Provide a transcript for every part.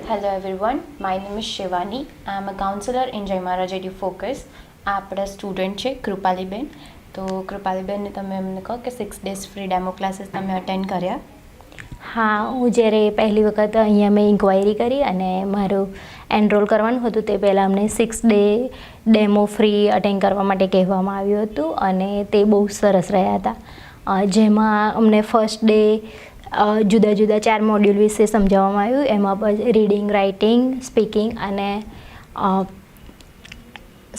Hello everyone, my name is Shivani. I am a counselor in Jai Maharaj Edu Focus. આ આપણા student છે કૃપાલીબેન. તો કૃપાલીબેનને તમે એમને કહો કે 6 days ફ્રી ડેમો ક્લાસીસ તમે અટેન્ડ કર્યા. હા, હું જ્યારે પહેલી વખત અહીંયા મેં ઇન્ક્વાયરી કરી અને મારું એનરોલ કરવાનું હતું તે પહેલાં અમને 6 day ડેમો ફ્રી અટેન્ડ કરવા માટે કહેવામાં આવ્યું હતું અને તે બહુ સરસ રહ્યા હતા. જેમાં અમને ફર્સ્ટ ડે જુદા જુદા 4 મોડ્યુલ વિશે સમજાવવામાં આવ્યું. એમાં રીડિંગ, રાઇટિંગ,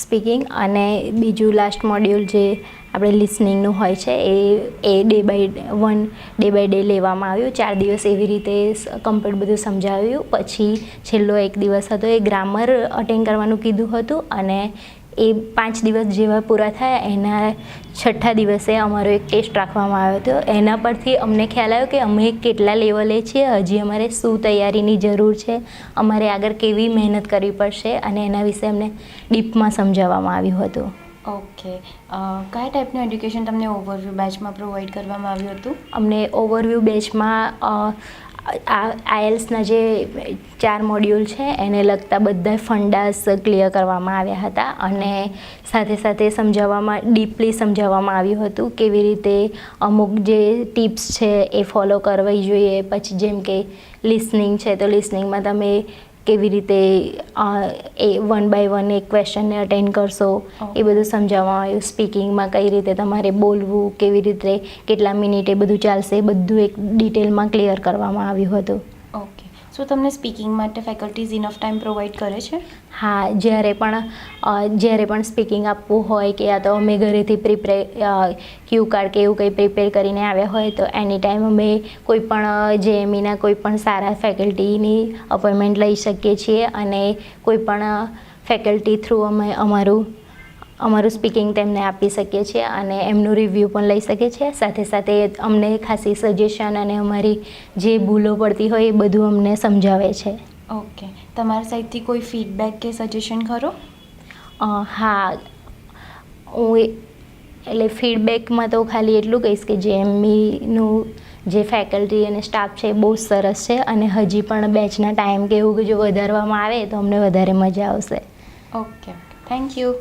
સ્પીકિંગ અને બીજું લાસ્ટ મોડ્યુલ જે આપણે લિસનિંગનું હોય છે એ ડે બાય ડે લેવામાં આવ્યું. 4 દિવસ એવી રીતે કમ્પ્લીટ બધું સમજાવ્યું. પછી છેલ્લો એક દિવસ હતો એ ગ્રામર અટેન્ડ કરવાનું કીધું હતું અને એ 5 દિવસ જેવા પૂરા થયા એના 6થા દિવસે અમારો એક ટેસ્ટ રાખવામાં આવ્યો હતો. એના પરથી અમને ખ્યાલ આવ્યો કે અમે કેટલા લેવલે છીએ, હજી અમારે શું તૈયારીની જરૂર છે, અમારે આગળ કેવી મહેનત કરવી પડશે અને એના વિશે અમને ડીપમાં સમજાવવામાં આવ્યું હતું. ઓકે, કયા ટાઈપનું એડ્યુકેશન તમને ઓવરવ્યૂ બેચમાં પ્રોવાઈડ કરવામાં આવ્યું હતું? અમને ઓવરવ્યૂ બેચમાં આઈએલ્સના જે 4 મોડ્યુલ છે એને લગતા બધા ફંડાસ ક્લિયર કરવામાં આવ્યા હતા અને સાથે સાથે ડીપલી સમજાવવામાં આવ્યું હતું કેવી રીતે અમુક જે ટિપ્સ છે એ ફોલો કરવી જોઈએ. પછી જેમ કે લિસનિંગ છે તો લિસનિંગમાં તમે કેવી રીતે એ 1 by 1 એક ક્વેશ્ચનને અટેન્ડ કરશો એ બધું સમજાવવામાં આવ્યું. સ્પીકિંગમાં કઈ રીતે તમારે બોલવું, કેવી રીતે કેટલા મિનિટ એ બધું ચાલશે, એ બધું એક ડિટેલમાં ક્લિયર કરવામાં આવ્યું હતું. ઓકે, શું તમને સ્પીકિંગ માટે ફેકલ્ટીઝ ઇનફ ટાઈમ પ્રોવાઈડ કરે છે? હા, જ્યારે પણ સ્પીકિંગ આપવું હોય કે યા તો અમે ઘરેથી ક્યુ કાર્ડ કે એવું કંઈ પ્રિપેર કરીને આવ્યા હોય તો એની ટાઈમ અમે કોઈ પણ જેએમઈના કોઈ પણ સારા ફેકલ્ટીની અપોઇન્ટમેન્ટ લઈ શકીએ છીએ અને કોઈ પણ ફેકલ્ટી થ્રુ અમે અમારું સ્પીકિંગ તેમને આપી શકીએ છીએ અને એમનું રિવ્યૂ પણ લઈ શકીએ છીએ. સાથે સાથે અમને ખાસી સજેશન અને અમારી જે ભૂલો પડતી હોય એ બધું અમને સમજાવે છે. ઓકે, તમારા સાઈડથી કોઈ ફીડબેક કે સજેશન ખરો? હા, એટલે ફીડબેકમાં તો ખાલી એટલું કહીશ કે જેએમઈનું જે ફેકલ્ટી અને સ્ટાફ છે એ બહુ સરસ છે અને હજી પણ બેચના ટાઈમ કે એવું જો વધારવામાં આવે તો અમને વધારે મજા આવશે. Okay, thank you.